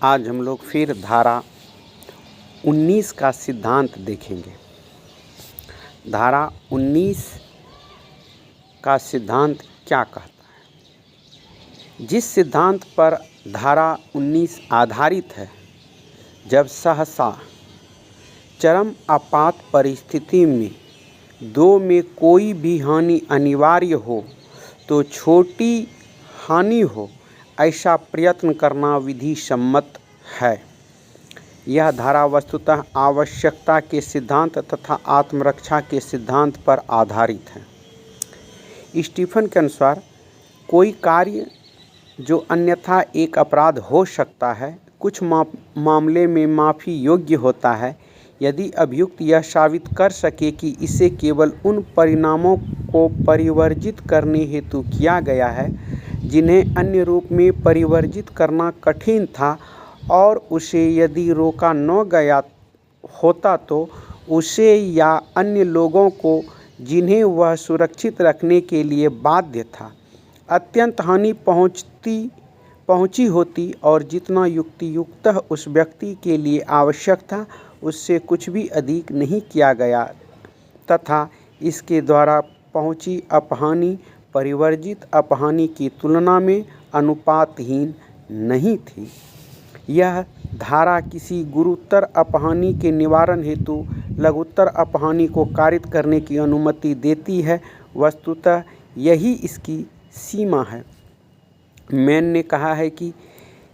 आज हम लोग फिर धारा 19 का सिद्धांत देखेंगे। धारा 19 का सिद्धांत क्या कहता है? जिस सिद्धांत पर धारा 19 आधारित है, जब सहसा चरम आपात परिस्थिति में दो में कोई भी हानि अनिवार्य हो तो छोटी हानि हो ऐसा प्रयत्न करना विधि सम्मत है। यह धारा वस्तुतः आवश्यकता के सिद्धांत तथा आत्मरक्षा के सिद्धांत पर आधारित है। स्टीफन के अनुसार कोई कार्य जो अन्यथा एक अपराध हो सकता है, कुछ मामले में माफ़ी योग्य होता है यदि अभियुक्त यह साबित कर सके कि इसे केवल उन परिणामों को परिवर्जित करने हेतु किया गया है जिन्हें अन्य रूप में परिवर्जित करना कठिन था, और उसे यदि रोका न गया होता तो उसे या अन्य लोगों को जिन्हें वह सुरक्षित रखने के लिए बाध्य था अत्यंत हानि पहुंची होती, और जितना युक्तियुक्त उस व्यक्ति के लिए आवश्यक था उससे कुछ भी अधिक नहीं किया गया तथा इसके द्वारा पहुंची अपहानि परिवर्जित अपहानि की तुलना में अनुपातहीन नहीं थी। यह धारा किसी गुरुतर अपहानि के निवारण हेतु लघुतर अपहानि को कारित करने की अनुमति देती है। वस्तुतः यही इसकी सीमा है। मैन ने कहा है कि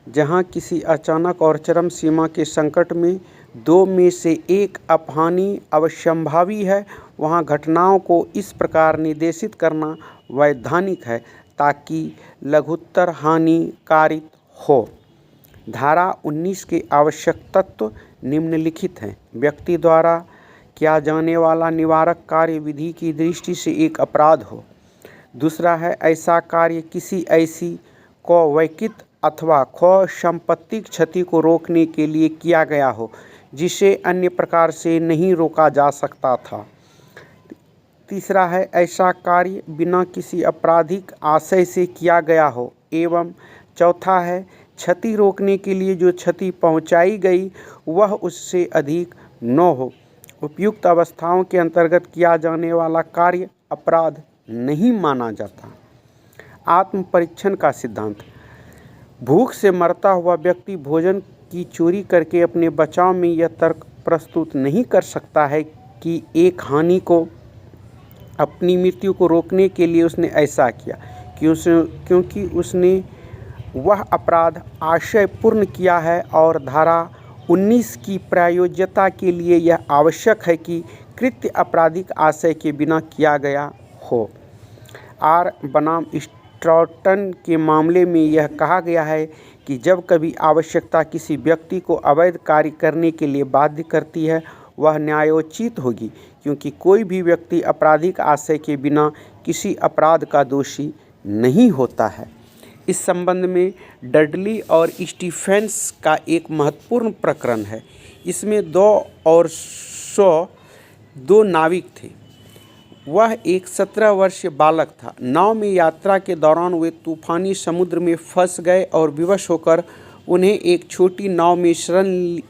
जहाँ किसी अचानक और चरम सीमा के संकट में दो में से एक अपहानि अवश्यंभावी है, वहाँ घटनाओं को इस प्रकार निर्देशित करना वैधानिक है ताकि लघुत्तर हानि कारित हो। धारा 19 के आवश्यक तत्व निम्नलिखित हैं। व्यक्ति द्वारा किया जाने वाला निवारक कार्य विधि की दृष्टि से एक अपराध हो। दूसरा है, ऐसा कार्य किसी ऐसी वैकित अथवा संपत्ति क्षति को रोकने के लिए किया गया हो जिसे अन्य प्रकार से नहीं रोका जा सकता था। तीसरा है, ऐसा कार्य बिना किसी आपराधिक आशय से किया गया हो। एवं चौथा है, क्षति रोकने के लिए जो क्षति पहुंचाई गई वह उससे अधिक न हो। उपयुक्त अवस्थाओं के अंतर्गत किया जाने वाला कार्य अपराध नहीं माना जाता। आत्म परीक्षण का सिद्धांत। भूख से मरता हुआ व्यक्ति भोजन की चोरी करके अपने बचाव में यह तर्क प्रस्तुत नहीं कर सकता है कि एक हानि को अपनी मृत्यु को रोकने के लिए उसने ऐसा किया, क्योंकि उसने वह अपराध आशयपूर्ण किया है, और धारा 19 की प्रयोज्यता के लिए यह आवश्यक है कि कृत्य आपराधिक आशय के बिना किया गया हो। आर बनाम स्ट्रॉटन के मामले में यह कहा गया है कि जब कभी आवश्यकता किसी व्यक्ति को अवैध कार्य करने के लिए बाध्य करती है, वह न्यायोचित होगी, क्योंकि कोई भी व्यक्ति आपराधिक आशय के बिना किसी अपराध का दोषी नहीं होता है। इस संबंध में डडली और स्टीफेंस का एक महत्वपूर्ण प्रकरण है। इसमें 2 नाविक थे। वह एक 17 वर्षीय बालक था। नाव में यात्रा के दौरान वे तूफानी समुद्र में फंस गए और विवश होकर उन्हें एक छोटी नाव में शरण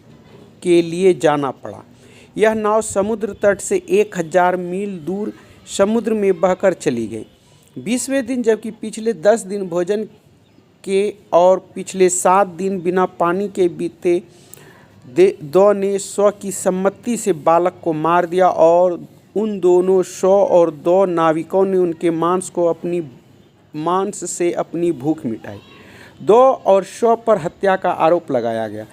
के लिए जाना पड़ा। यह नाव समुद्र तट से 1000 मील दूर समुद्र में बहकर चली गई। 20वें दिन, जबकि पिछले 10 दिन भोजन के और पिछले 7 दिन बिना पानी के बीते, दो ने स्व की सम्मति से बालक को मार दिया, और उन दोनों 100 और 2 नाविकों ने उनके मांस से अपनी भूख मिटाई। 2 और 100 पर हत्या का आरोप लगाया गया,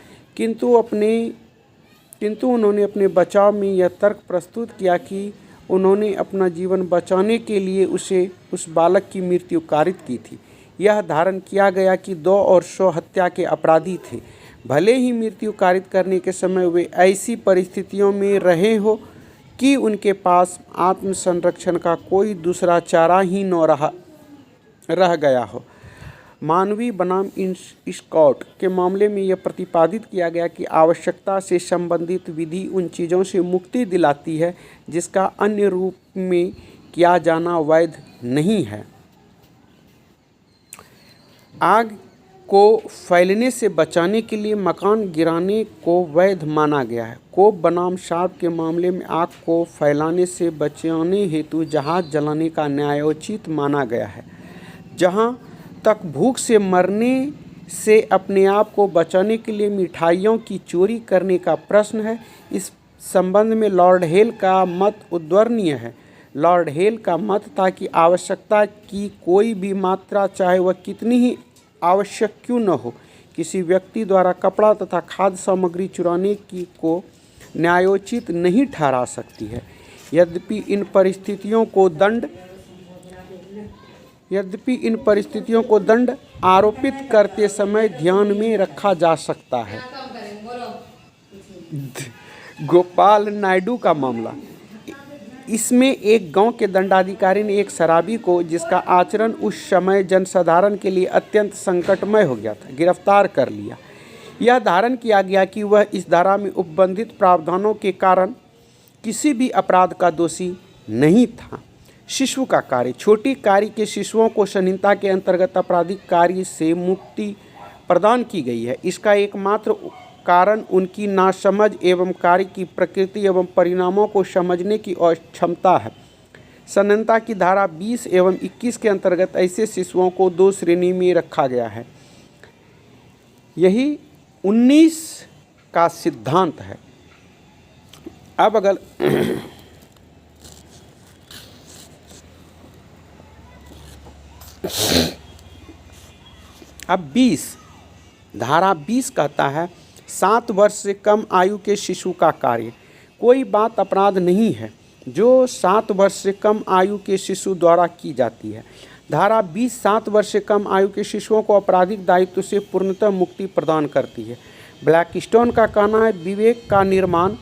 किंतु उन्होंने अपने बचाव में यह तर्क प्रस्तुत किया कि उन्होंने अपना जीवन बचाने के लिए उस बालक की मृत्यु कारित की थी। यह धारण किया गया कि 2 और 100 हत्या के अपराधी थे, भले ही मृत्यु कारित करने के समय वे ऐसी परिस्थितियों में रहे हो कि उनके पास आत्मसंरक्षण का कोई दूसरा चारा ही न रह गया हो। मानवी बनाम स्कॉट के मामले में यह प्रतिपादित किया गया कि आवश्यकता से संबंधित विधि उन चीज़ों से मुक्ति दिलाती है जिसका अन्य रूप में किया जाना वैध नहीं है। आग को फैलने से बचाने के लिए मकान गिराने को वैध माना गया है। कोप बनाम शार्प के मामले में आग को फैलाने से बचाने हेतु जहाज जलाने का न्यायोचित माना गया है। जहां तक भूख से मरने से अपने आप को बचाने के लिए मिठाइयों की चोरी करने का प्रश्न है, इस संबंध में लॉर्ड हेल का मत उद्वर्णीय है। लॉर्ड हेल का मत था कि आवश्यकता की कोई भी मात्रा, चाहे वह कितनी ही आवश्यक क्यों न हो, किसी व्यक्ति द्वारा कपड़ा तथा खाद्य सामग्री चुराने की को न्यायोचित नहीं ठहरा सकती है। यद्यपि इन परिस्थितियों को दंड आरोपित करते समय ध्यान में रखा जा सकता है। गोपाल नायडू का मामला। इसमें एक गांव के दंडाधिकारी ने एक शराबी को, जिसका आचरण उस समय जनसाधारण के लिए अत्यंत संकटमय हो गया था, गिरफ्तार कर लिया। यह धारण किया गया कि वह इस धारा में उपबंधित प्रावधानों के कारण किसी भी अपराध का दोषी नहीं था। शिशु का कार्य। छोटी कार्य के शिशुओं को संहिता के अंतर्गत आपराधिक कार्य से मुक्ति प्रदान की गई है। इसका एकमात्र कारण उनकी नासमझ एवं कार्य की प्रकृति एवं परिणामों को समझने की अक्षमता है। संहिता की धारा 20 एवं 21 के अंतर्गत ऐसे शिशुओं को 2 श्रेणी में रखा गया है। यही 19 का सिद्धांत है। अब 20 धारा 20 कहता है 7 वर्ष से कम आयु के शिशु का कार्य। कोई बात अपराध नहीं है जो 7 वर्ष से कम आयु के शिशु द्वारा की जाती है। धारा 20 7 वर्ष से कम आयु के शिशुओं को आपराधिक दायित्व से पूर्णतः मुक्ति प्रदान करती है। ब्लैकस्टोन का कहना है विवेक का निर्माण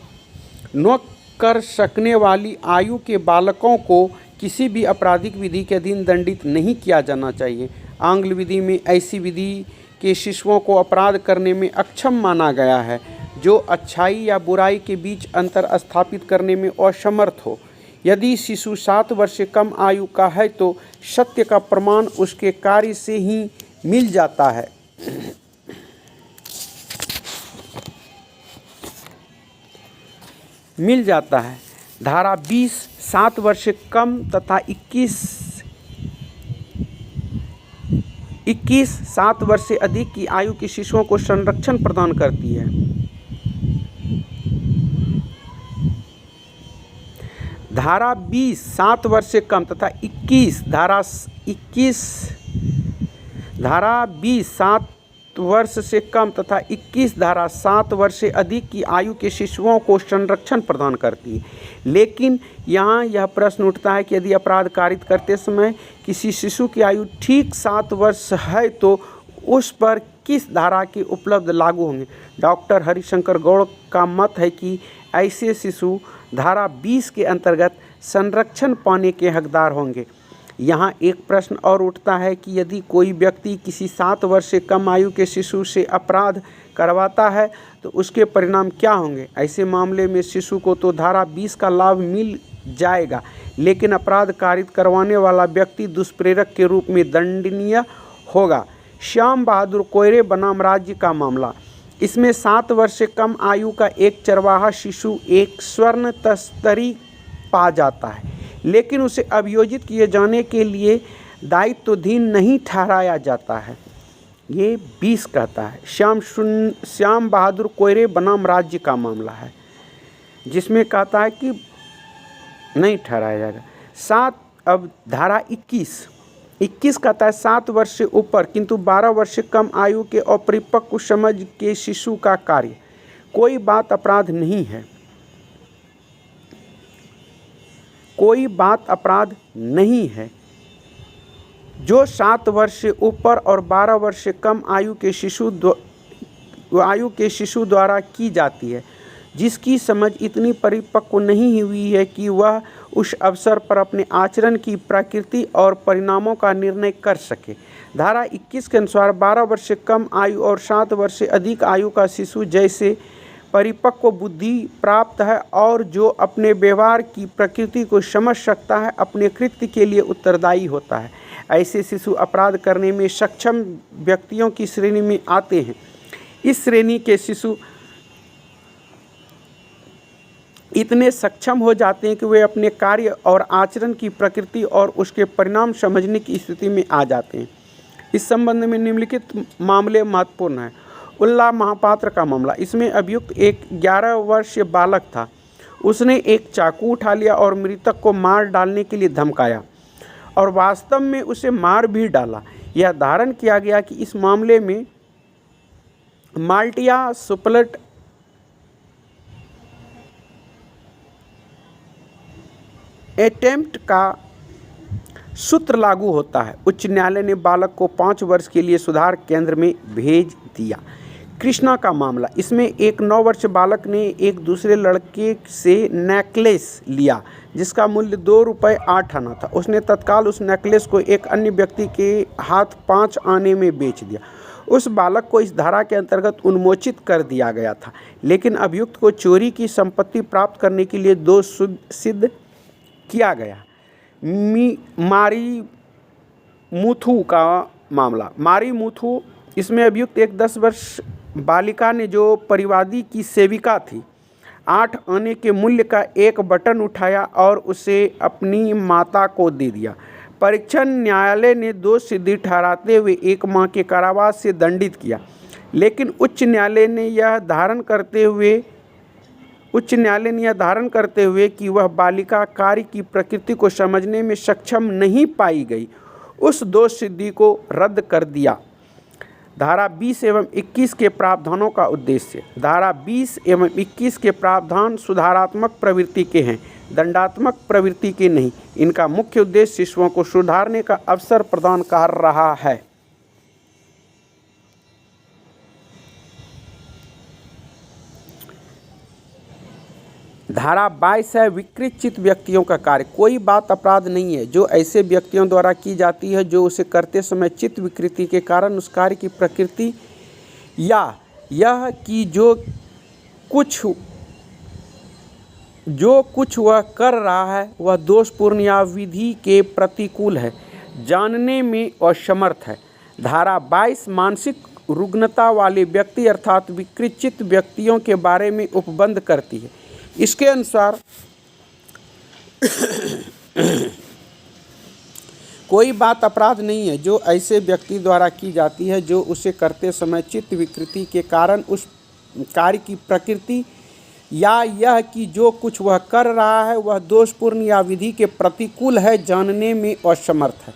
न कर सकने वाली आयु के बालकों को किसी भी आपराधिक विधि के अधीन दंडित नहीं किया जाना चाहिए। आंग्ल विधि में ऐसी विधि के शिशुओं को अपराध करने में अक्षम माना गया है जो अच्छाई या बुराई के बीच अंतर स्थापित करने में असमर्थ हो। यदि शिशु 7 वर्ष से कम आयु का है तो सत्य का प्रमाण उसके कार्य से ही मिल जाता है। धारा 20 7 वर्ष से कम तथा 21 7 वर्ष से अधिक की आयु के शिशुओं को संरक्षण प्रदान करती है। धारा 20 7 वर्ष से कम तथा 21 धारा 20 7 वर्ष से कम तथा 21 धारा 7 वर्ष से अधिक की आयु के शिशुओं को संरक्षण प्रदान करती है। लेकिन यहाँ यह प्रश्न उठता है कि यदि अपराध कारित करते समय किसी शिशु की आयु ठीक 7 वर्ष है तो उस पर किस धारा के उपलब्ध लागू होंगे। डॉक्टर हरिशंकर गौड़ का मत है कि ऐसे शिशु धारा 20 के अंतर्गत संरक्षण पाने के हकदार होंगे। यहाँ एक प्रश्न और उठता है कि यदि कोई व्यक्ति किसी 7 वर्ष से कम आयु के शिशु से अपराध करवाता है तो उसके परिणाम क्या होंगे। ऐसे मामले में शिशु को तो धारा 20 का लाभ मिल जाएगा, लेकिन अपराध कारित करवाने वाला व्यक्ति दुष्प्रेरक के रूप में दंडनीय होगा। श्याम बहादुर कोयरे बनाम राज्य का मामला। इसमें 7 वर्ष से कम आयु का एक चरवाहा शिशु एक स्वर्ण तस्करी पा जाता है, लेकिन उसे अभियोजित किए जाने के लिए दायित्वधीन नहीं ठहराया जाता है। ये 20 कहता है। श्याम बहादुर कोयरे बनाम राज्य का मामला है, जिसमें कहता है कि नहीं ठहराया जाएगा। अब धारा 21 कहता है 7 वर्ष से ऊपर किंतु 12 वर्ष से कम आयु के अपरिपक्व समझ के शिशु का कार्य। कोई बात अपराध नहीं है। कोई बात अपराध नहीं है जो 7 वर्ष से ऊपर और 12 वर्ष से कम आयु के शिशु द्वारा की जाती है, जिसकी समझ इतनी परिपक्व नहीं हुई है कि वह उस अवसर पर अपने आचरण की प्रकृति और परिणामों का निर्णय कर सके। धारा 21 के अनुसार 12 वर्ष से कम आयु और 7 वर्ष से अधिक आयु का शिशु जैसे परिपक्व बुद्धि प्राप्त है और जो अपने व्यवहार की प्रकृति को समझ सकता है, अपने कृत्य के लिए उत्तरदायी होता है। ऐसे शिशु अपराध करने में सक्षम व्यक्तियों की श्रेणी में आते हैं। इस श्रेणी के शिशु इतने सक्षम हो जाते हैं कि वे अपने कार्य और आचरण की प्रकृति और उसके परिणाम समझने की स्थिति में आ जाते हैं। इस संबंध में निम्नलिखित मामले महत्वपूर्ण हैं। उल्ला महापात्र का मामला। इसमें अभियुक्त एक 11 वर्षीय बालक था। उसने एक चाकू उठा लिया और मृतक को मार डालने के लिए धमकाया और वास्तव में उसे मार भी डाला। यह धारण किया गया कि इस मामले में माल्टिया सुपलट अटेम्प्ट का सूत्र लागू होता है। उच्च न्यायालय ने बालक को 5 वर्ष के लिए सुधार केंद्र में भेज दिया। कृष्णा का मामला। इसमें एक 9 वर्ष बालक ने एक दूसरे लड़के से नेकलेस लिया जिसका मूल्य 2 रुपये 8 आना था। उसने तत्काल उस नेकलेस को एक अन्य व्यक्ति के हाथ 5 आने में बेच दिया। उस बालक को इस धारा के अंतर्गत उन्मोचित कर दिया गया था, लेकिन अभियुक्त को चोरी की संपत्ति प्राप्त करने के लिए दोष सिद्ध किया गया। मारी मुथु का मामला। मारी मुथु। इसमें अभियुक्त एक 10 वर्ष बालिका ने जो परिवादी की सेविका थी 8 आने के मूल्य का एक बटन उठाया और उसे अपनी माता को दे दिया। परीक्षण न्यायालय ने दोष सिद्धि ठहराते हुए 1 माह के कारावास से दंडित किया, लेकिन उच्च न्यायालय ने यह धारण करते हुए कि वह बालिका कार्य की प्रकृति को समझने में सक्षम नहीं पाई गई, उस दोष सिद्धि को रद्द कर दिया। धारा 20 एवं 21 के प्रावधानों का उद्देश्य। धारा 20 एवं 21 के प्रावधान सुधारात्मक प्रवृत्ति के हैं, दंडात्मक प्रवृत्ति के नहीं। इनका मुख्य उद्देश्य शिशुओं को सुधारने का अवसर प्रदान कर रहा है। धारा 22 है विकृत चित्त व्यक्तियों का कार्य। कोई बात अपराध नहीं है जो ऐसे व्यक्तियों द्वारा की जाती है जो उसे करते समय चित्त विकृति के कारण उस कार्य की प्रकृति या यह कि जो कुछ वह कर रहा है वह दोषपूर्ण या विधि के प्रतिकूल है, जानने में असमर्थ है। धारा 22 मानसिक रुग्णता वाले व्यक्ति अर्थात विकृत चित्त व्यक्तियों के बारे में उपबंध करती है। इसके अनुसार कोई बात अपराध नहीं है जो ऐसे व्यक्ति द्वारा की जाती है जो उसे करते समय चित्त विकृति के कारण उस कार्य की प्रकृति या यह कि जो कुछ वह कर रहा है वह दोषपूर्ण या विधि के प्रतिकूल है, जानने में असमर्थ है।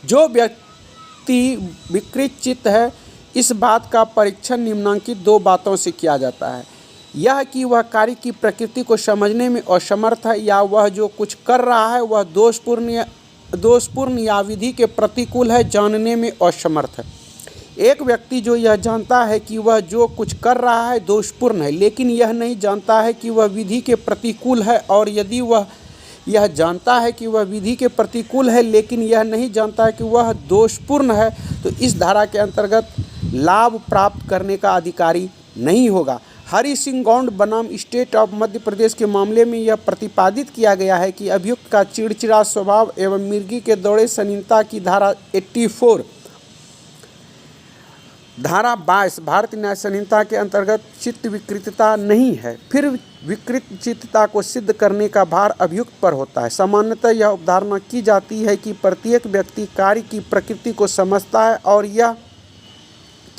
जो व्यक्ति विकृत चित्त है इस बात का परीक्षण निम्नांकित 2 बातों से किया जाता है। यह कि वह कार्य की प्रकृति को समझने में असमर्थ है या वह जो कुछ कर रहा है वह दोषपूर्ण या विधि के प्रतिकूल है, जानने में असमर्थ है। एक व्यक्ति जो यह जानता है कि वह जो कुछ कर रहा है दोषपूर्ण है, लेकिन यह नहीं जानता है कि वह विधि के प्रतिकूल है, और यदि वह यह जानता है कि वह विधि के प्रतिकूल है लेकिन यह नहीं जानता है कि वह दोषपूर्ण है, तो इस धारा के अंतर्गत लाभ प्राप्त करने का अधिकारी नहीं होगा। हरि सिंह गौंड बनाम स्टेट ऑफ मध्य प्रदेश के मामले में यह प्रतिपादित किया गया है कि अभियुक्त का चिड़चिड़ा स्वभाव एवं मिर्गी के दौड़े संहिता की धारा 84 धारा 22 भारतीय न्याय संहिता के अंतर्गत चित्त विकृतता नहीं है, फिर विकृत चित्तता को सिद्ध करने का भार अभियुक्त पर होता है। सामान्यतः यह अवधारणा की जाती है कि प्रत्येक व्यक्ति कार्य की प्रकृति को समझता है और यह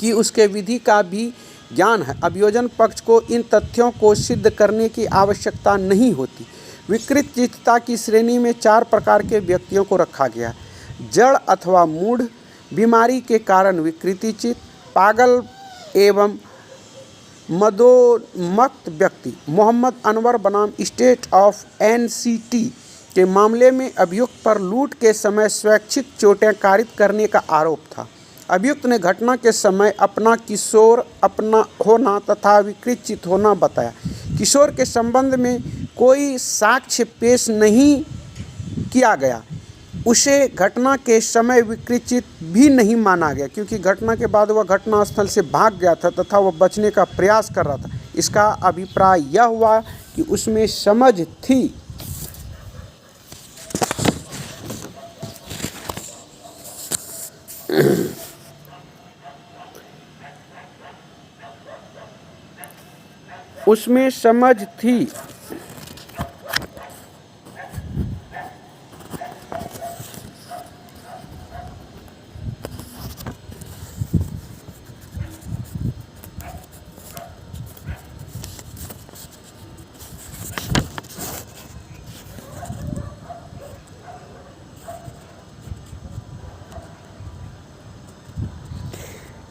कि उसके विधि का भी ज्ञान है। अभियोजन पक्ष को इन तथ्यों को सिद्ध करने की आवश्यकता नहीं होती। विकृत चित्तता की श्रेणी में 4 प्रकार के व्यक्तियों को रखा गया। जड़ अथवा मूढ़, बीमारी के कारण विकृति चित्त, पागल एवं मदोन्मत्त व्यक्ति। मोहम्मद अनवर बनाम स्टेट ऑफ NCT के मामले में अभियुक्त पर लूट के समय स्वैच्छिक चोटें कारित करने का आरोप था। अभियुक्त ने घटना के समय अपना किशोर अपना होना तथा विकृत चित्त होना बताया। किशोर के संबंध में कोई साक्ष्य पेश नहीं किया गया। उसे घटना के समय विकृत चित्त भी नहीं माना गया क्योंकि घटना के बाद वह घटनास्थल से भाग गया था तथा वह बचने का प्रयास कर रहा था। इसका अभिप्राय यह हुआ कि उसमें समझ थी। उसमें समझ थी।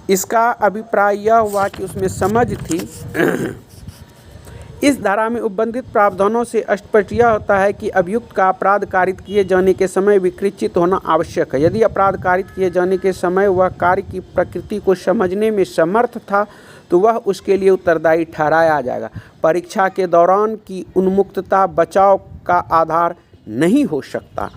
इसका अभिप्राय यह हुआ कि उसमें समझ थी। इस धारा में उपबंधित प्रावधानों से स्पष्ट यह होता है कि अभियुक्त का अपराध कारित किए जाने के समय विकृचित होना आवश्यक है। यदि अपराध कारित किए जाने के समय वह कार्य की प्रकृति को समझने में समर्थ था तो वह उसके लिए उत्तरदायी ठहराया जाएगा। परीक्षा के दौरान की उन्मुक्तता बचाव का आधार नहीं हो सकता।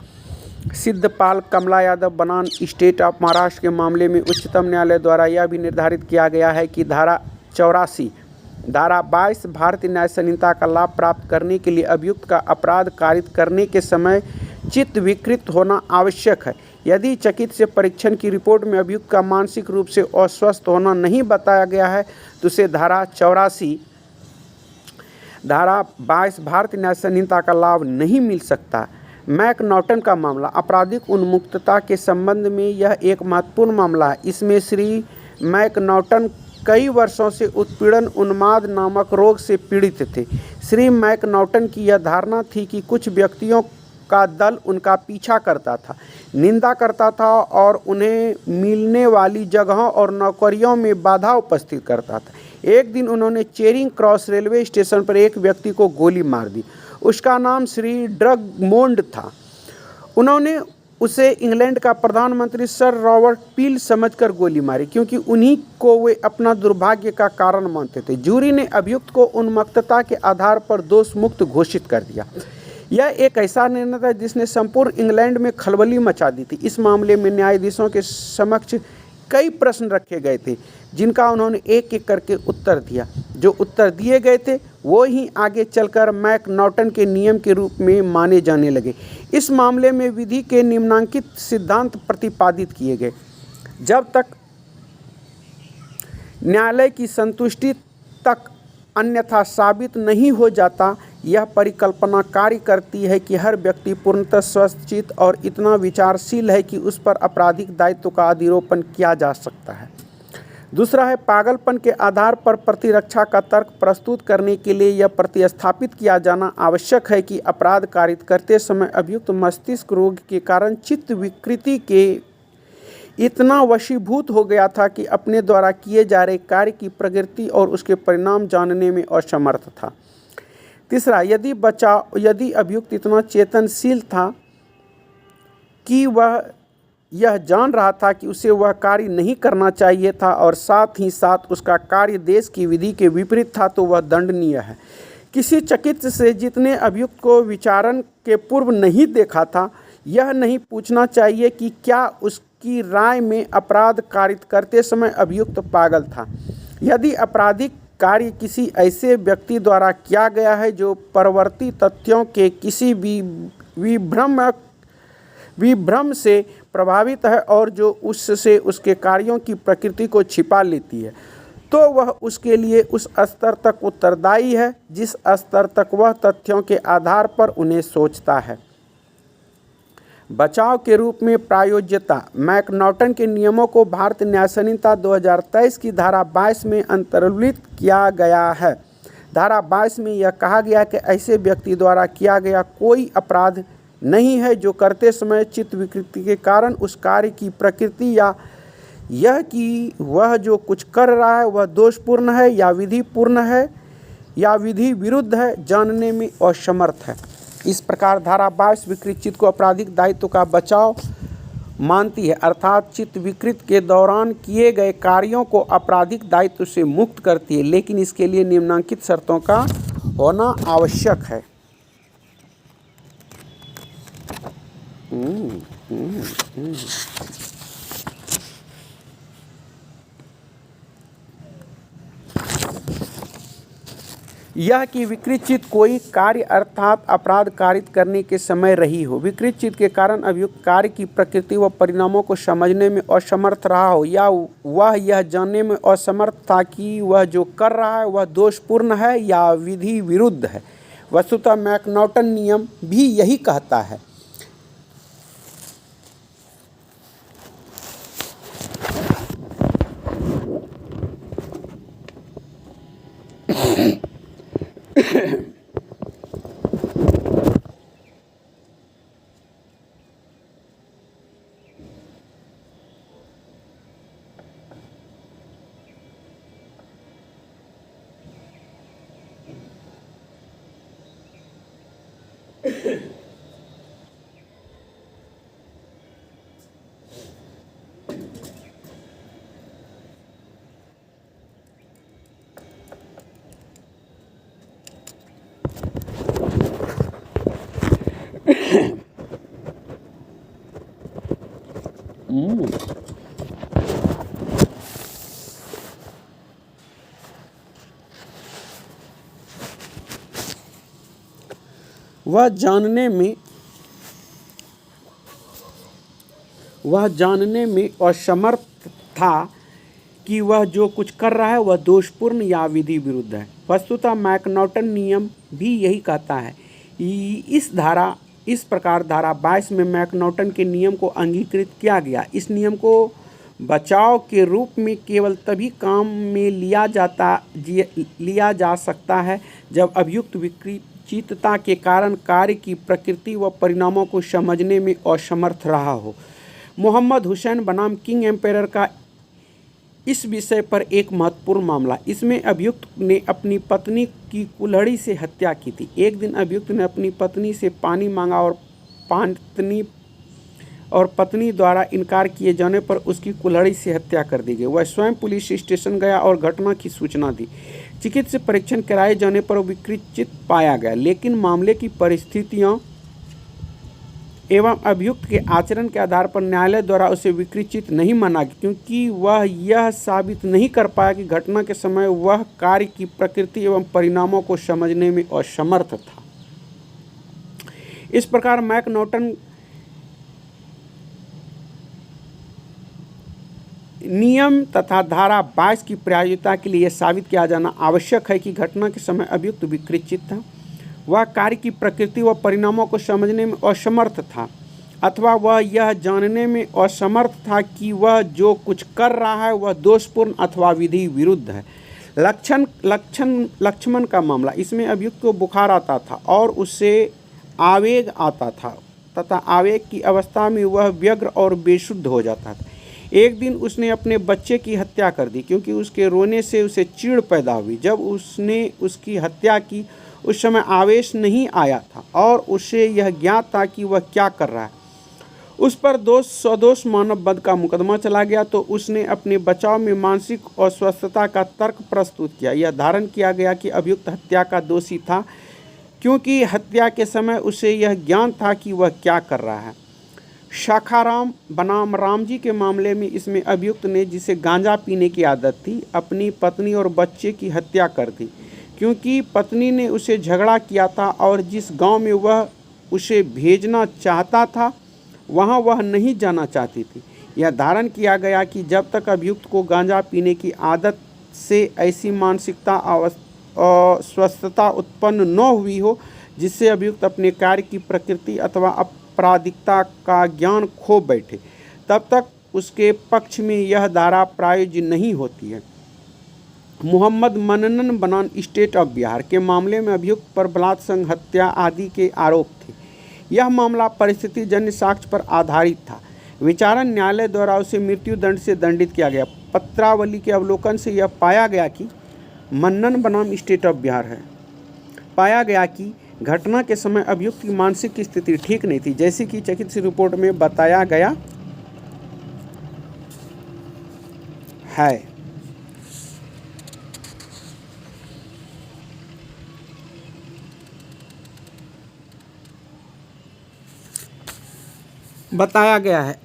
सिद्धपाल कमला यादव बनाम स्टेट ऑफ महाराष्ट्र के मामले में उच्चतम न्यायालय द्वारा यह भी निर्धारित किया गया है कि धारा 84 धारा 22 भारतीय न्याय संहिता का लाभ प्राप्त करने के लिए अभियुक्त का अपराध कारित करने के समय चित्त विकृत होना आवश्यक है। यदि चकित से परीक्षण की रिपोर्ट में अभियुक्त का मानसिक रूप से अस्वस्थ होना नहीं बताया गया है तो उसे धारा 84 धारा 22 भारतीय न्याय संहिता का लाभ नहीं मिल सकता। मैकनॉटन का मामला आपराधिक उन्मुक्तता के संबंध में यह एक महत्वपूर्ण मामला है। इसमें श्री मैकनॉटन कई वर्षों से उत्पीड़न उन्माद नामक रोग से पीड़ित थे। श्री मैकनॉटन की यह धारणा थी कि कुछ व्यक्तियों का दल उनका पीछा करता था, निंदा करता था और उन्हें मिलने वाली जगहों और नौकरियों में बाधा उपस्थित करता था। एक दिन उन्होंने चेरिंग क्रॉस रेलवे स्टेशन पर एक व्यक्ति को गोली मार दी। उसका नाम श्री ड्रगमोंड था। उन्होंने उसे इंग्लैंड का प्रधानमंत्री सर रॉबर्ट पील समझकर गोली मारी क्योंकि उन्हीं को वे अपना दुर्भाग्य का कारण मानते थे। जूरी ने अभियुक्त को उन्मत्तता के आधार पर दोष मुक्त घोषित कर दिया। यह एक ऐसा निर्णय था जिसने संपूर्ण इंग्लैंड में खलबली मचा दी थी। इस मामले में न्यायाधीशों के समक्ष कई प्रश्न रखे गए थे जिनका उन्होंने एक एक करके उत्तर दिया। जो उत्तर दिए गए थे वो ही आगे चलकर मैकनॉटन के नियम के रूप में माने जाने लगे। इस मामले में विधि के निम्नांकित सिद्धांत प्रतिपादित किए गए। जब तक न्यायालय की संतुष्टि तक अन्यथा साबित नहीं हो जाता, यह परिकल्पना कार्य करती है कि हर व्यक्ति पूर्णतः स्वस्थचित्त और इतना विचारशील है कि उस पर आपराधिक दायित्व का अधिरोपण किया जा सकता है। दूसरा है पागलपन के आधार पर प्रतिरक्षा का तर्क प्रस्तुत करने के लिए यह प्रतिस्थापित किया जाना आवश्यक है कि अपराध कारित करते समय अभियुक्त मस्तिष्क रोग के कारण चित्त विकृति के इतना वशीभूत हो गया था कि अपने द्वारा किए जा रहे कार्य की प्रकृति और उसके परिणाम जानने में असमर्थ था। तीसरा, यदि अभियुक्त इतना चेतनशील था कि वह यह जान रहा था कि उसे वह कार्य नहीं करना चाहिए था और साथ ही साथ उसका कार्य देश की विधि के विपरीत था तो वह दंडनीय है। किसी चिकित्सक से जितने अभियुक्त को विचारण के पूर्व नहीं देखा था, यह नहीं पूछना चाहिए कि क्या उसकी राय में अपराध कारित करते समय अभियुक्त पागल था। यदि आपराधिक कार्य किसी ऐसे व्यक्ति द्वारा किया गया है जो परवर्ती तथ्यों के किसी भी विभ्रम से प्रभावित है और जो उससे उसके कार्यों की प्रकृति को छिपा लेती है, तो वह उसके लिए उस स्तर तक उत्तरदायी है जिस स्तर तक वह तथ्यों के आधार पर उन्हें सोचता है। बचाव के रूप में प्रायोज्यता। मैकनॉटन के नियमों को भारतीय न्याय संहिता 2023 की धारा 22 में अंतर्लिखित किया गया है। धारा 22 में यह कहा गया कि ऐसे व्यक्ति द्वारा किया गया कोई अपराध नहीं है जो करते समय चित्त विकृति के कारण उस कार्य की प्रकृति या यह कि वह जो कुछ कर रहा है वह दोषपूर्ण है या विधिपूर्ण है या विधि विरुद्ध है जानने में असमर्थ है। इस प्रकार धारा 22 विकृत चित्त को आपराधिक दायित्व का बचाव मानती है, अर्थात चित्त विकृत के दौरान किए गए कार्यों को आपराधिक दायित्व से मुक्त करती है, लेकिन इसके लिए निम्नलिखित शर्तों का होना आवश्यक है। यह कि विकृत चित्त कोई कार्य अर्थात अपराध कारित करने के समय रही हो, विकृत चित्त के कारण अभियुक्त कार्य की प्रकृति व परिणामों को समझने में असमर्थ रहा हो, या वह यह जानने में असमर्थ था कि वह जो कर रहा है वह दोषपूर्ण है या विधि विरुद्ध है। वस्तुतः मैकनॉटन नियम भी यही कहता है। वह जानने में असमर्थ था कि वह जो कुछ कर रहा है वह दोषपूर्ण या विधि विरुद्ध है। वस्तुतः मैकनॉटन नियम भी यही कहता है। इस प्रकार धारा 22 में मैकनॉटन के नियम को अंगीकृत किया गया। इस नियम को बचाव के रूप में केवल तभी काम में लिया जा सकता है जब अभियुक्त विकृतचित्तता के कारण कार्य की प्रकृति व परिणामों को समझने में असमर्थ रहा हो। मोहम्मद हुसैन बनाम किंग एम्पायर का इस विषय पर एक महत्वपूर्ण मामला। इसमें अभियुक्त ने अपनी पत्नी की कुल्हड़ी से हत्या की थी। एक दिन अभियुक्त ने अपनी पत्नी से पानी मांगा और पत्नी द्वारा इनकार किए जाने पर उसकी कुल्हड़ी से हत्या कर दी गई। वह स्वयं पुलिस स्टेशन गया और घटना की सूचना दी। चिकित्सा परीक्षण कराए जाने पर विकृत चित्त पाया गया, लेकिन मामले की परिस्थितियों एवं अभियुक्त के आचरण के आधार पर न्यायालय द्वारा उसे विकृत चित्त नहीं माना, क्योंकि वह यह साबित नहीं कर पाया कि घटना के समय वह कार्य की प्रकृति एवं परिणामों को समझने में असमर्थ था। इस प्रकार मैकनॉटन नियम तथा धारा 22 की प्रयोज्यता के लिए यह साबित किया जाना आवश्यक है कि घटना के समय अभियुक्त विकृत चित्त था, वह कार्य की प्रकृति व परिणामों को समझने में असमर्थ था, अथवा वह यह जानने में असमर्थ था कि वह जो कुछ कर रहा है वह दोषपूर्ण अथवा विधि विरुद्ध है। लक्ष्मण का मामला। इसमें अभियुक्त को बुखार आता था और उससे आवेग आता था तथा आवेग की अवस्था में वह व्यग्र और बेशुद्ध हो जाता था। एक दिन उसने अपने बच्चे की हत्या कर दी, क्योंकि उसके रोने से उसे चिढ़ पैदा हुई। जब उसने उसकी हत्या की उस समय आवेश नहीं आया था और उसे यह ज्ञात था कि वह क्या कर रहा है। उस पर सदोष मानव वध का मुकदमा चला गया, तो उसने अपने बचाव में मानसिक अस्वस्थता का तर्क प्रस्तुत किया। यह धारण किया गया कि अभियुक्त हत्या का दोषी था, क्योंकि हत्या के समय उसे यह ज्ञान था कि वह क्या कर रहा है। शाखाराम बनाम रामजी के मामले में इसमें अभियुक्त ने, जिसे गांजा पीने की आदत थी, अपनी पत्नी और बच्चे की हत्या कर दी, क्योंकि पत्नी ने उसे झगड़ा किया था और जिस गांव में वह उसे भेजना चाहता था वहां वह नहीं जाना चाहती थी। यह धारण किया गया कि जब तक अभियुक्त को गांजा पीने की आदत से ऐसी मानसिकता अस्वस्थता उत्पन्न न हुई हो जिससे अभियुक्त अपने कार्य की प्रकृति अथवा अपराधिकता का ज्ञान खो बैठे, तब तक उसके पक्ष में यह धारा प्रयोज्य नहीं होती है। मोहम्मद मनन बनाम स्टेट ऑफ बिहार के मामले में अभियुक्त पर बलात्कार, हत्या आदि के आरोप थे। यह मामला परिस्थिति जन्य साक्ष्य पर आधारित था। विचारण न्यायालय द्वारा उसे मृत्यु दंड से दंडित किया गया। पत्रावली के अवलोकन से यह पाया गया कि मनन बनाम स्टेट ऑफ बिहार है। पाया गया कि घटना के समय अभियुक्त की मानसिक स्थिति ठीक नहीं थी, जैसे कि चिकित्सा रिपोर्ट में बताया गया है।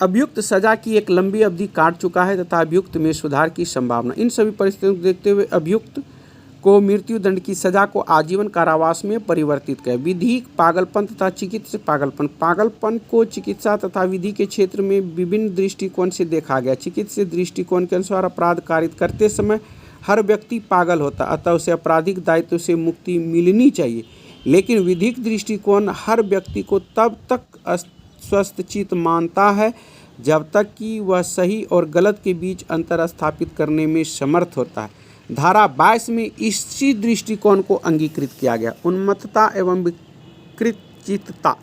अभियुक्त सजा की एक लंबी अवधि काट चुका है तथा अभियुक्त में सुधार की संभावना। इन सभी परिस्थितियों को देखते हुए अभियुक्त को मृत्यु दंड की सजा को आजीवन कारावास में परिवर्तित किया। विधिक पागलपन तथा चिकित्सा पागलपन। पागलपन को चिकित्सा तथा विधि के क्षेत्र में विभिन्न दृष्टिकोण से देखा गया। चिकित्सा दृष्टिकोण के अनुसार अपराध कारित करते समय हर व्यक्ति पागल होता, अतः उसे आपराधिक दायित्व से मुक्ति मिलनी चाहिए। लेकिन विधिक दृष्टिकोण हर व्यक्ति को तब तक अस्वस्थ चित्त मानता है जब तक कि वह सही और गलत के बीच अंतर स्थापित करने में समर्थ होता है। धारा 22 में इसी दृष्टिकोण को अंगीकृत किया गया। उन्मत्तता एवं विकृत चित्तता।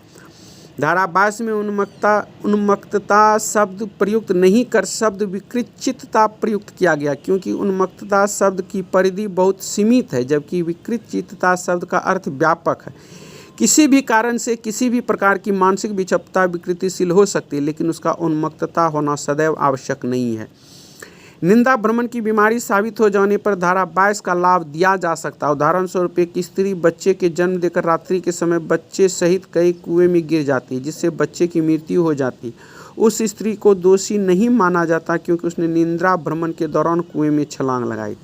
धारा 22 में उन्मत्तता शब्द प्रयुक्त नहीं कर शब्द विकृत चित्तता प्रयुक्त किया गया, क्योंकि उन्मत्तता शब्द की परिधि बहुत सीमित है, जबकि विकृत चित्तता शब्द का अर्थ व्यापक है। किसी भी कारण से किसी भी प्रकार की मानसिक विक्षिप्तता विकृतिशील हो सकती है, लेकिन उसका उन्मत्तता होना सदैव आवश्यक नहीं है। निंदा भ्रमण की बीमारी साबित हो जाने पर धारा 22 का लाभ दिया जा सकता है। उदाहरण स्वरूप एक स्त्री बच्चे के जन्म देकर रात्रि के समय बच्चे सहित कई कुएं में गिर जाती है, जिससे बच्चे की मृत्यु हो जाती है। उस स्त्री को दोषी नहीं माना जाता, क्योंकि उसने निंदा भ्रमण के दौरान कुएं में छलांग लगाई।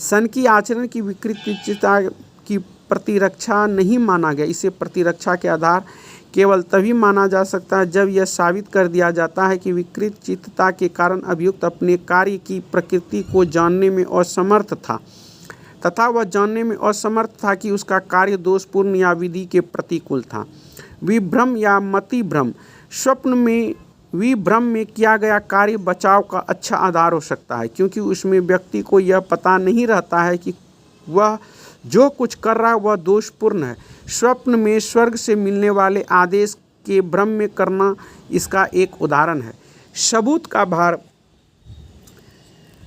सन की आचरण की विकृतिता की प्रतिरक्षा नहीं माना गया। इसे प्रतिरक्षा के आधार केवल तभी माना जा सकता है जब यह साबित कर दिया जाता है कि विकृत चित्तता के कारण अभियुक्त अपने कार्य की प्रकृति को जानने में असमर्थ था, तथा वह जानने में असमर्थ था कि उसका कार्य दोषपूर्ण या विधि के प्रतिकूल था। विभ्रम या मतिभ्रम। स्वप्न में विभ्रम में किया गया कार्य बचाव का अच्छा आधार हो सकता है, क्योंकि उसमें व्यक्ति को यह पता नहीं रहता है कि वह जो कुछ कर रहा है वह दोषपूर्ण है। स्वप्न में स्वर्ग से मिलने वाले आदेश के भ्रम में करना इसका एक उदाहरण है। सबूत का भार।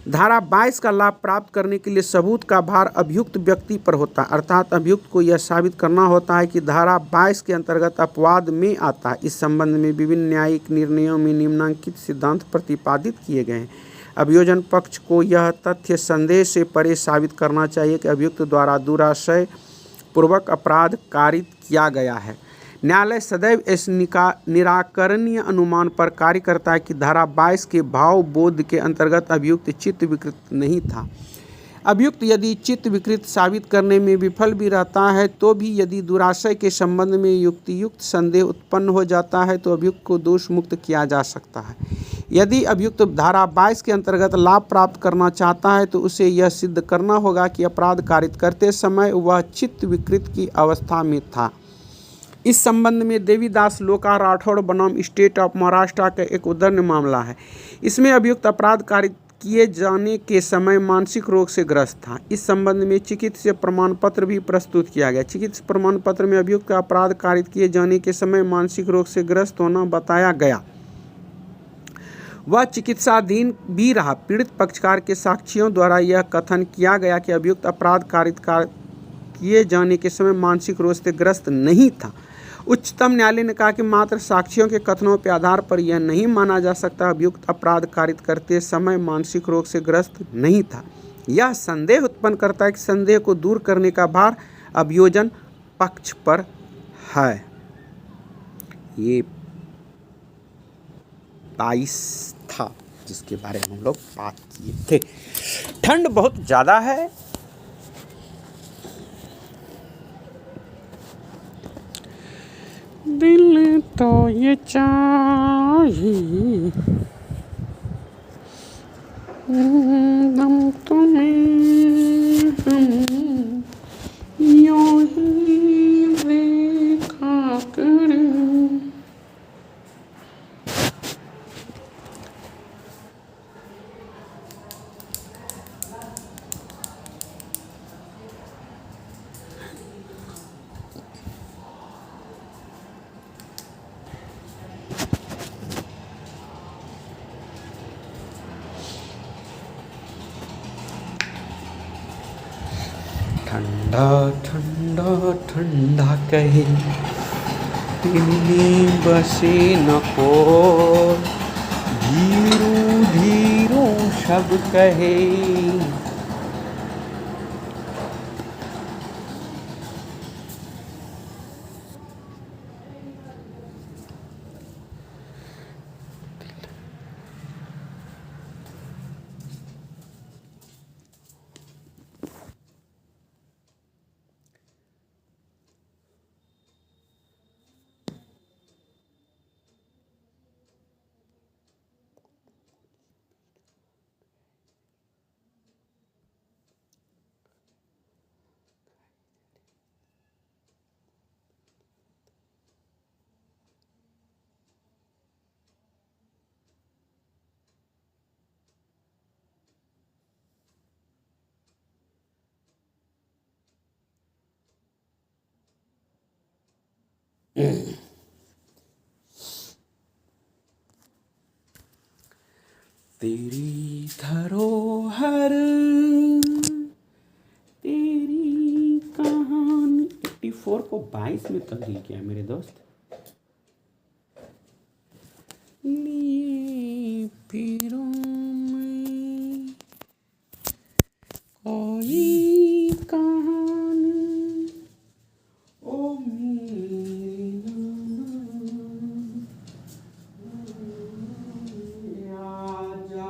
धारा 22 का लाभ प्राप्त करने के लिए सबूत का भार अभियुक्त व्यक्ति पर होता है, अर्थात अभियुक्त को यह साबित करना होता है कि धारा 22 के अंतर्गत अपवाद में आता है। इस संबंध में विभिन्न न्यायिक निर्णयों में निम्नलिखित सिद्धांत प्रतिपादित किए गए हैं। अभियोजन पक्ष को यह तथ्य संदेह से परे साबित करना चाहिए कि अभियुक्त द्वारा दुराशय पूर्वक अपराध कारित किया गया है। न्यायालय सदैव इस निराकरणीय अनुमान पर कार्य करता है कि धारा 22 के भाव बोध के अंतर्गत अभियुक्त चित्त विकृत नहीं था। अभियुक्त यदि चित्त विकृत साबित करने में विफल भी रहता है तो भी यदि दुराशय के संबंध में युक्तियुक्त संदेह उत्पन्न हो जाता है तो अभियुक्त को दोष मुक्त किया जा सकता है। यदि अभियुक्त धारा 22 के अंतर्गत लाभ प्राप्त करना चाहता है तो उसे यह सिद्ध करना होगा कि अपराध कारित करते समय वह चित्त विकृत की अवस्था में था। इस संबंध में देवीदास लोका राठौड़ बनाम स्टेट ऑफ महाराष्ट्र का एक उदाहरण मामला है। इसमें अभियुक्त अपराध कारित किए जाने के समय मानसिक रोग से ग्रस्त था। इस संबंध में चिकित्सीय प्रमाण पत्र भी प्रस्तुत किया गया। चिकित्सीय प्रमाण पत्र में अभियुक्त का अपराध कारित किए जाने के समय मानसिक रोग से ग्रस्त होना बताया गया। वह चिकित्साधीन भी रहा। पीड़ित पक्षकार के साक्षियों द्वारा यह कथन किया गया कि अभियुक्त अपराध कारित किए जाने के समय मानसिक रोग से ग्रस्त नहीं था। उच्चतम न्यायालय ने कहा कि मात्र साक्षियों के कथनों के आधार पर यह नहीं माना जा सकता अभियुक्त अपराध कारित करते समय मानसिक रोग से ग्रस्त नहीं था। यह संदेह उत्पन्न करता है कि संदेह को दूर करने का भार अभियोजन पक्ष पर है। ये 22 था जिसके बारे में हम लोग बात किए थे। ठंड बहुत ज़्यादा है, दिल तो ये चाहिए हम तुम्हें हम यूं ही देखा करें। ठंडा ठंडा ठंडा कहे दिल्ली बसे नको, धीरू धीरू सब कहे। तेरी धरोहर तेरी कहानी 84 को 22 में तब्दील किया मेरे दोस्त। लिए पीरों में कोई कहानी ओ मेरी आजा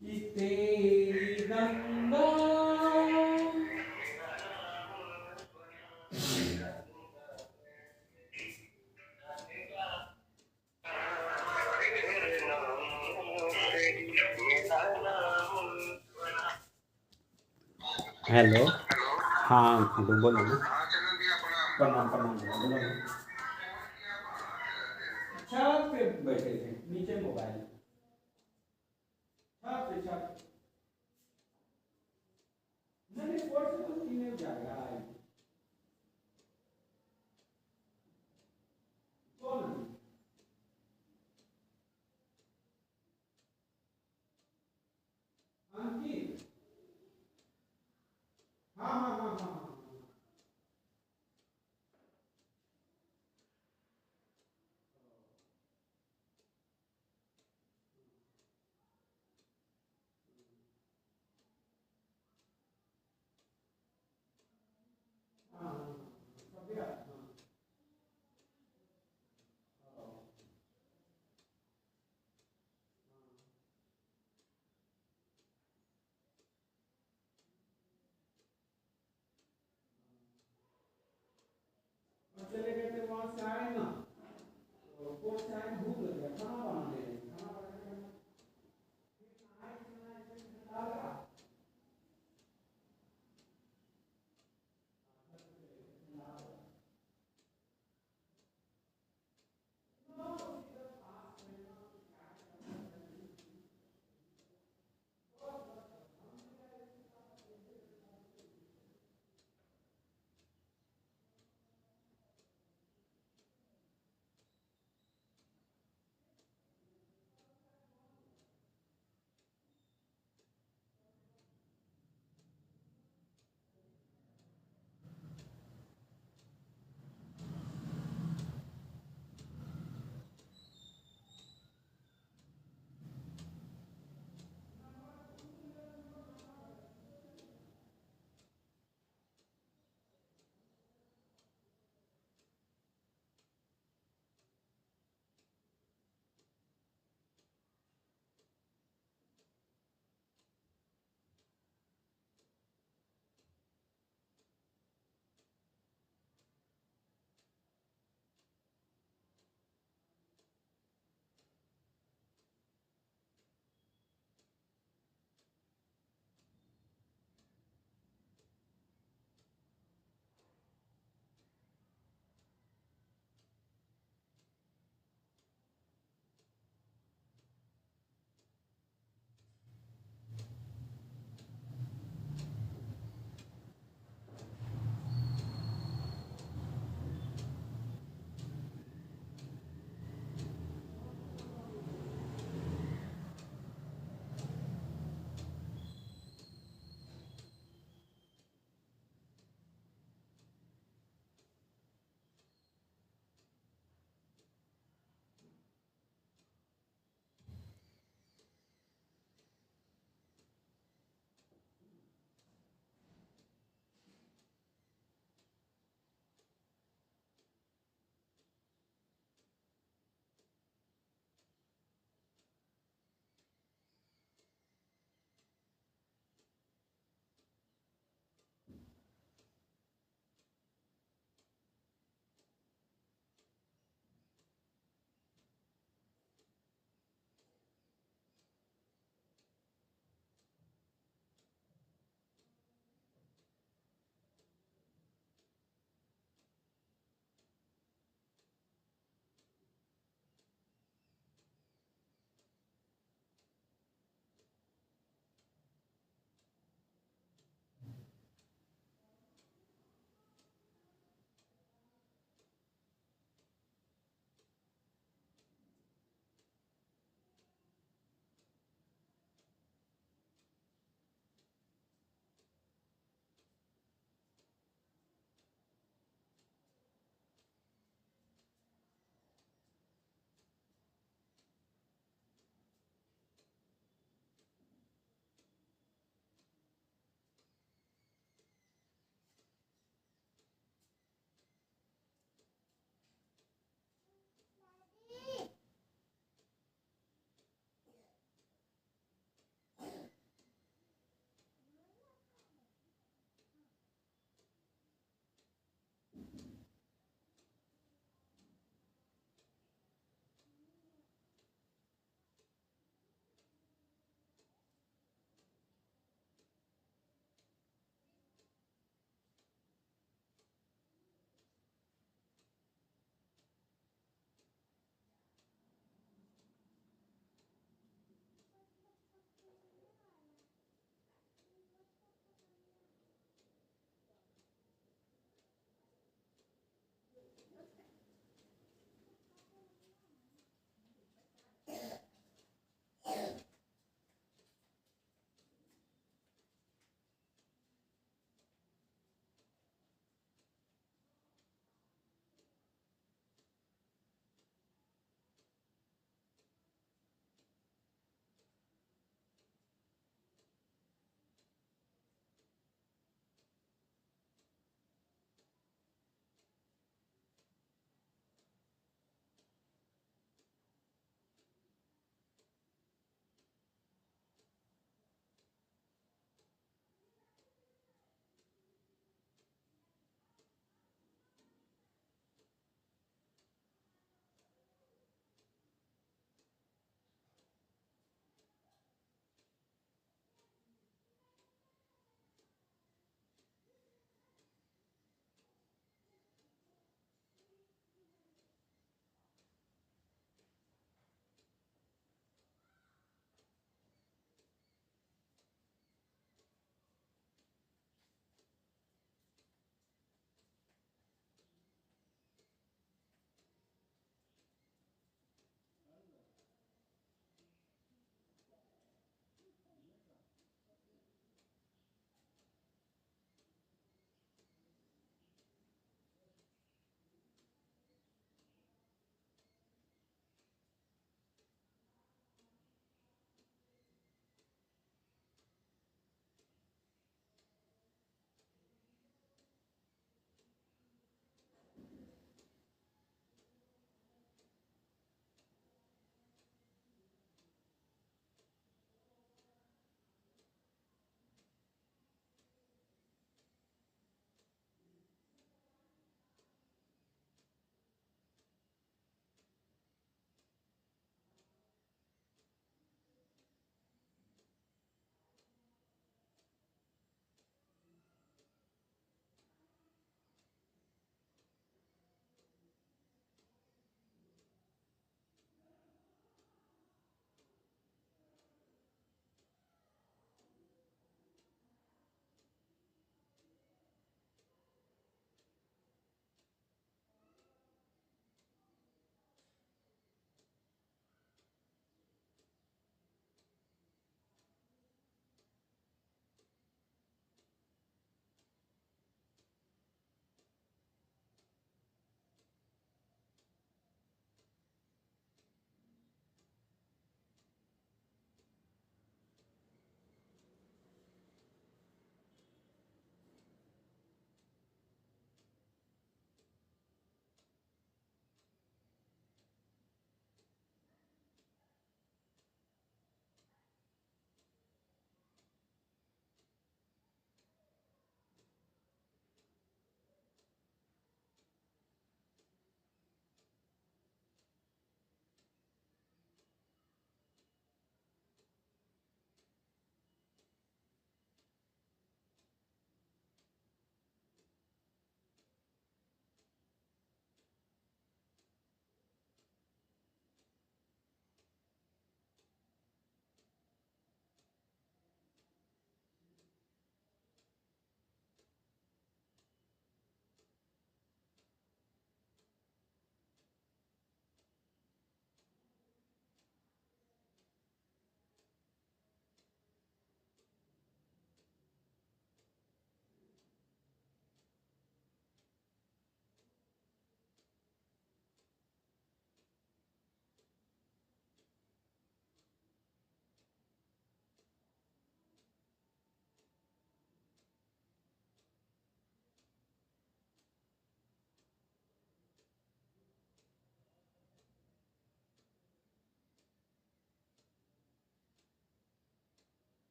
कि तेरी गंगा हेलो। हाँ हेलो बोलो ना। प्रणाम प्रणाम बोलो ना। छत पे बैठे थे, नीचे मोबाइल छत पे छत। नहीं फोर्स से तो सीने जाएगा। बोल अंकित। हाँ हाँ हाँ हाँ हाँ।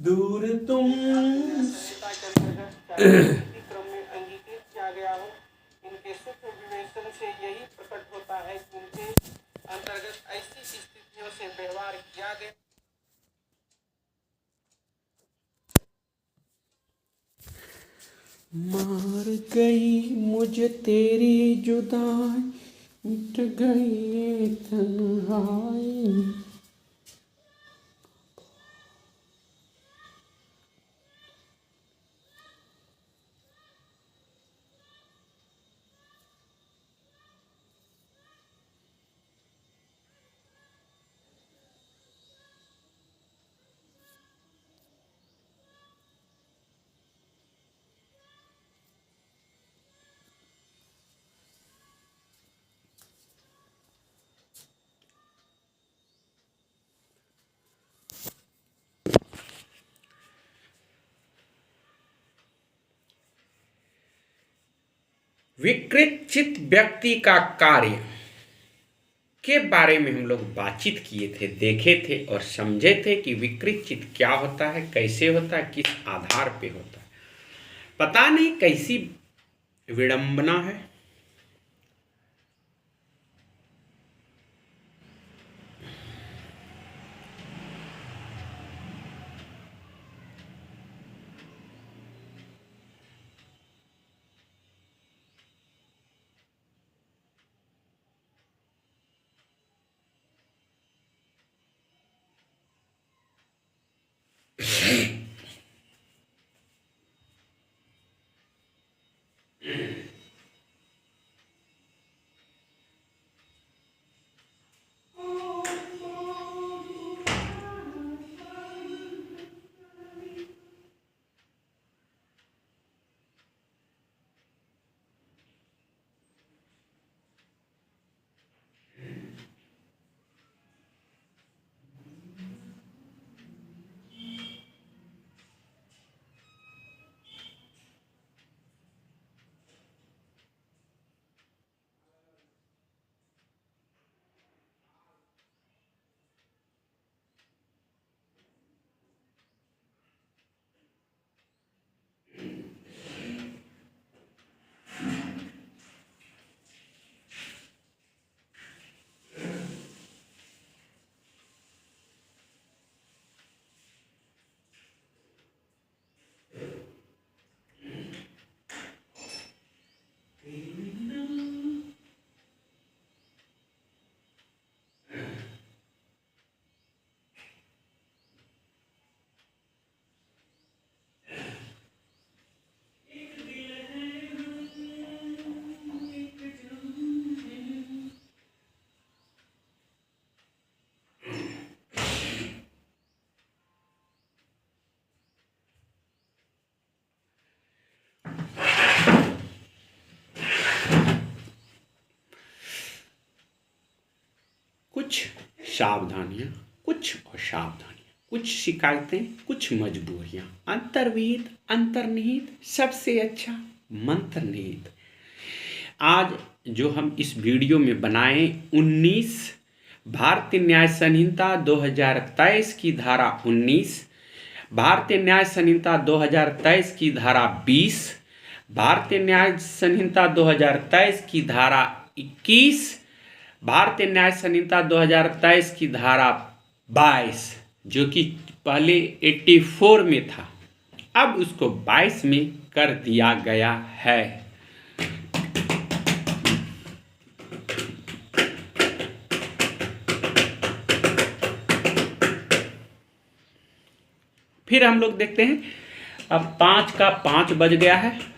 दूर तुम संहिता के अंतर्गत इसी क्रम में अंगीकृत किया गया हो। इनके सूक्ष्म विवेचन से यही प्रकट होता है कि इनके अंतर्गत ऐसी स्थितियों से व्यवहार किया गया। मार गई मुझे तेरी जुदाई, मिट गई तन्हाई। विकृत चित्त व्यक्ति का कार्य के बारे में हम लोग बातचीत किए थे, देखे थे और समझे थे कि विकृत चित्त क्या होता है, कैसे होता है, किस आधार पे होता है। पता नहीं कैसी विडंबना है। कुछ सावधानियां, कुछ असावधानियां, कुछ शिकायतें, कुछ मजबूरियां, अंतर्विहित, अंतर्निहित, सबसे अच्छा मंत्रनिहित। आज जो हम इस वीडियो में बनाए 19 भारतीय न्याय संहिता 2023 की धारा 19, भारतीय न्याय संहिता 2023 की धारा 20, भारतीय न्याय संहिता 2023 की धारा 21, भारतीय न्याय संहिता 2023 की धारा 22, जो कि पहले 84 में था, अब उसको 22 में कर दिया गया है। फिर हम लोग देखते हैं, अब 5 का 5 बज गया है।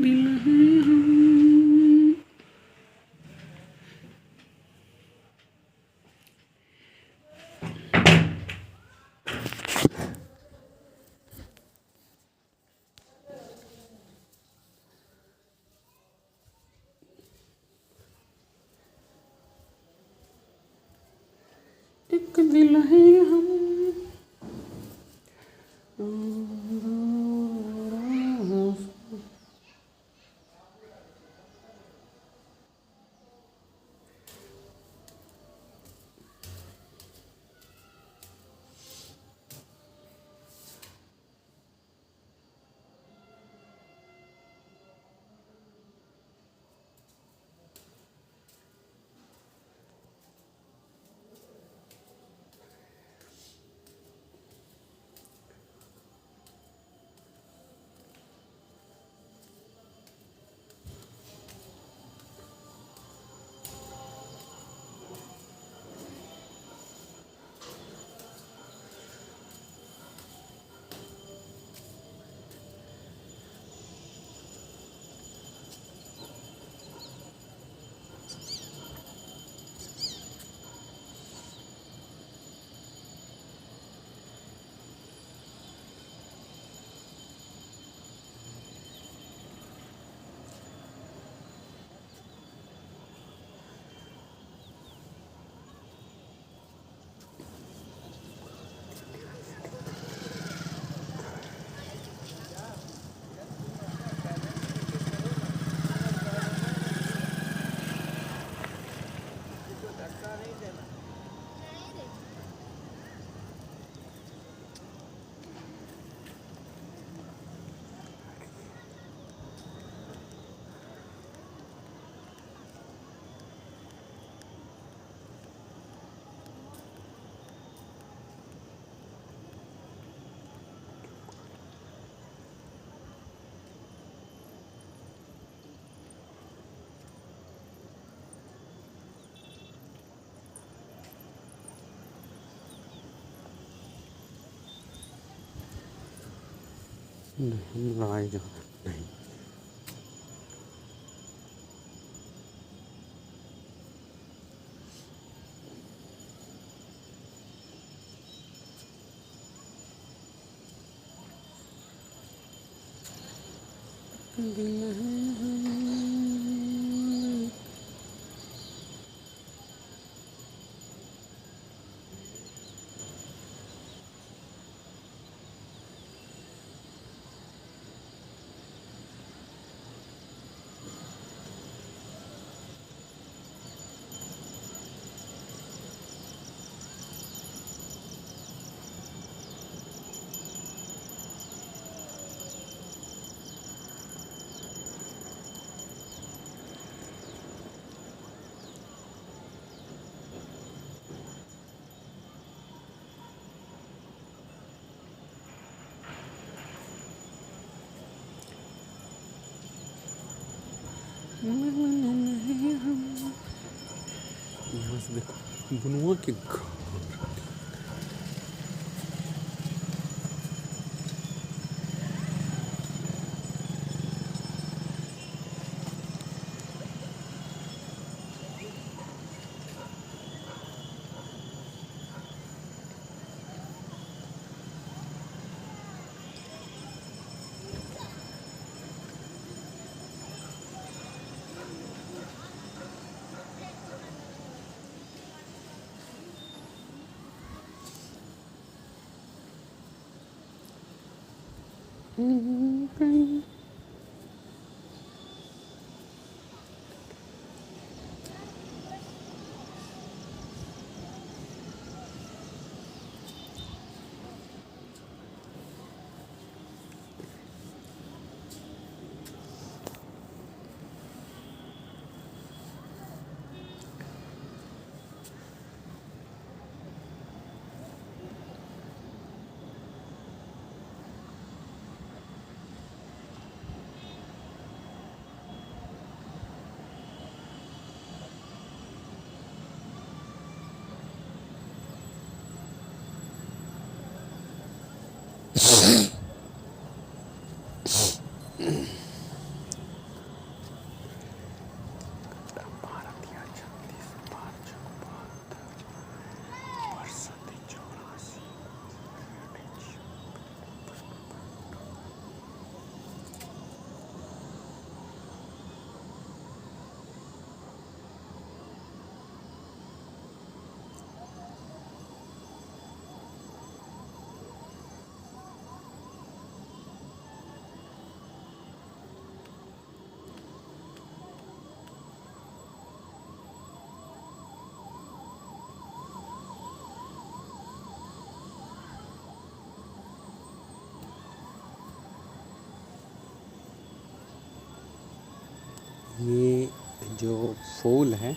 दिल हैं हम। एक दिल है हम। नहीं लगाई जो नहीं। दिल हैं हम। यहाँ से देखो बुनुआ के घर। ये जो फूल है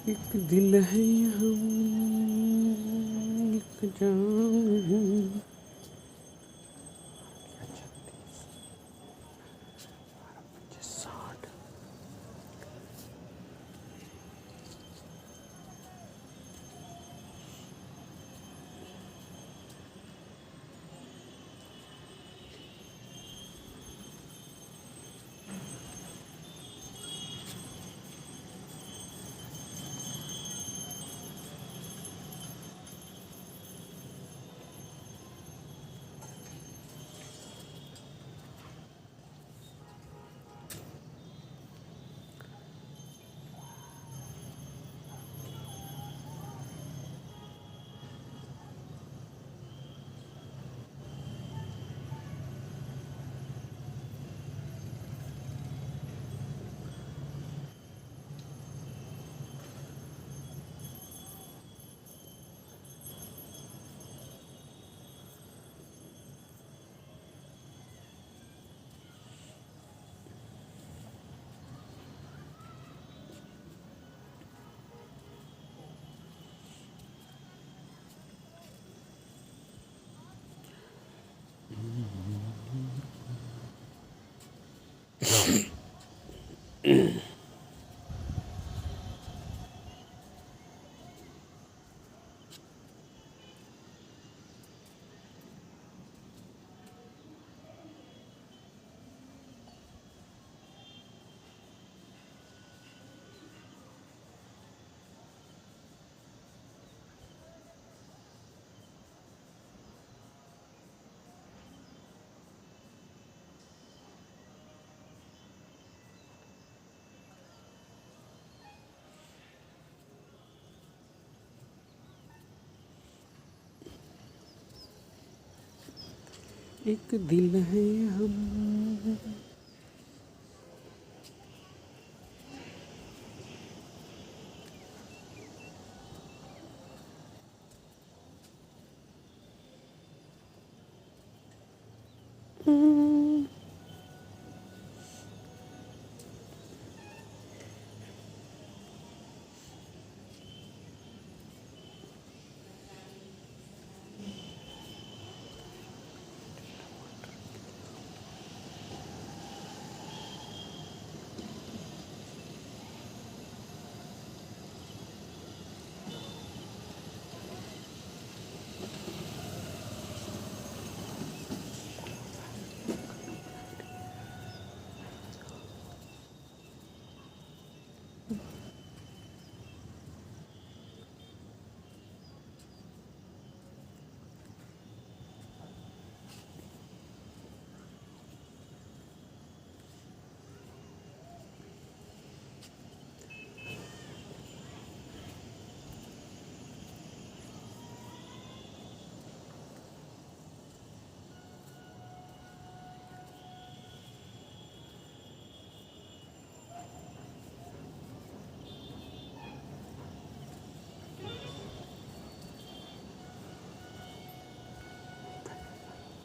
एक दिल है हम, एक जान है। 60। एक दिल है हम।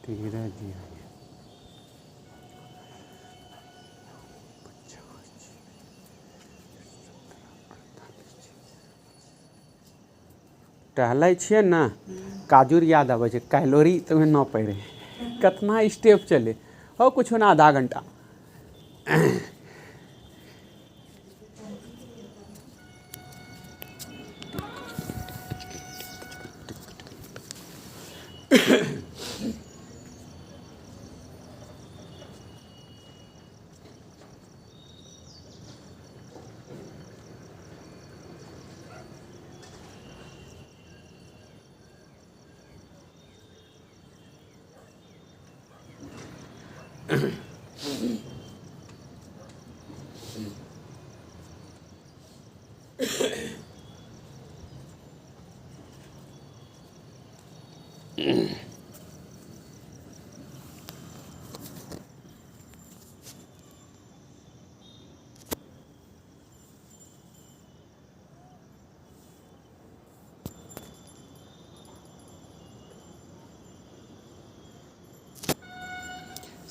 तेरह जी है। टहलै छियै ने काजूर याद आबै छै, कैलोरी तुम्हें न पड़े, कितना स्टेप चले हो कुछ ना आधा घंटा।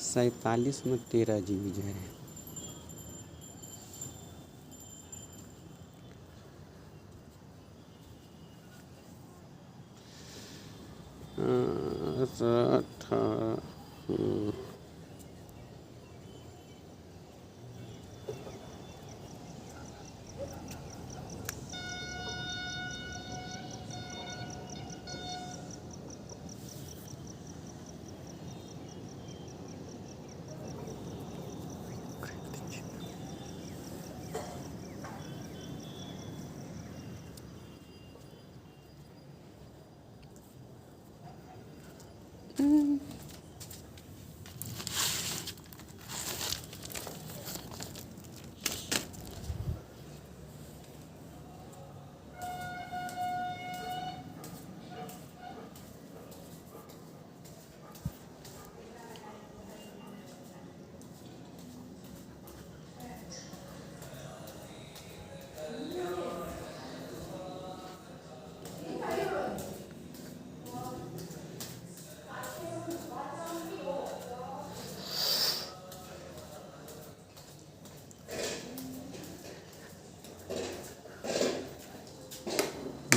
सैंतालीस में 13 जीबी जा रहे हैं।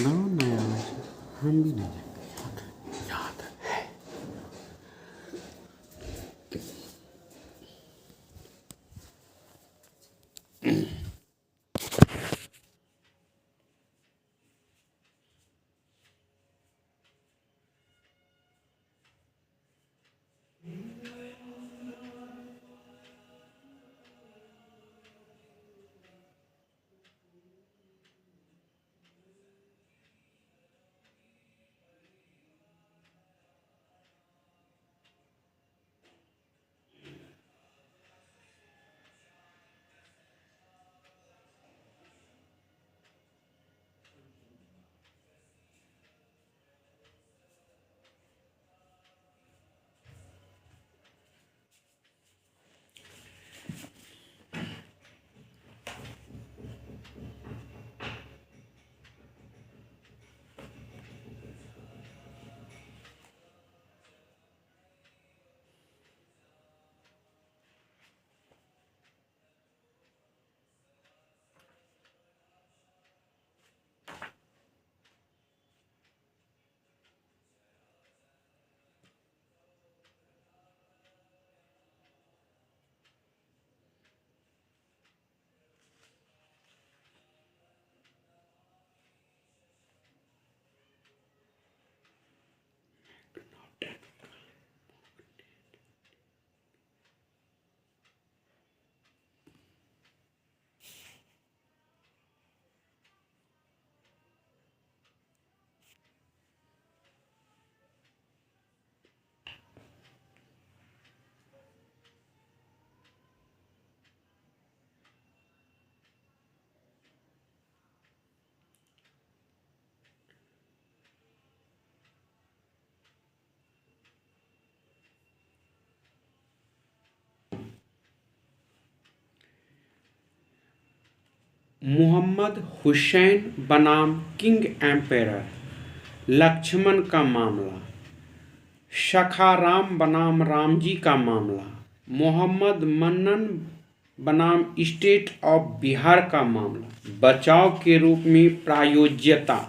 ना नया हम भी नहीं जाएंगे, याद है। मोहम्मद हुसैन बनाम किंग एम्पेरर, लक्ष्मण का मामला। सखाराम बनाम रामजी का मामला। मोहम्मद मन्नन बनाम स्टेट ऑफ बिहार का मामला। बचाव के रूप में प्रायोज्यता।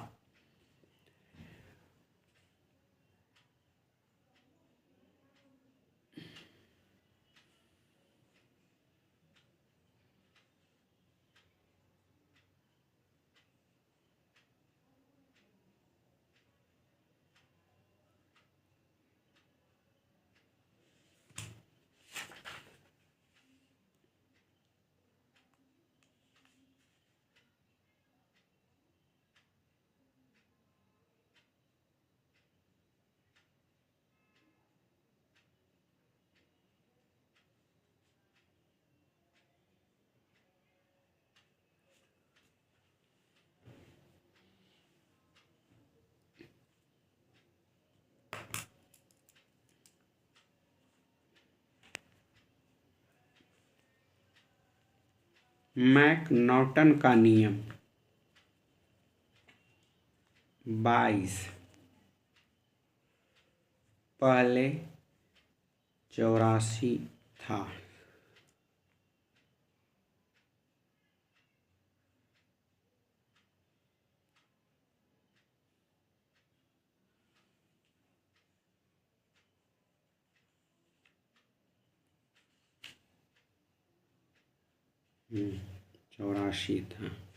मैकनॉटन का नियम 22 पहले 84 था। 84 था।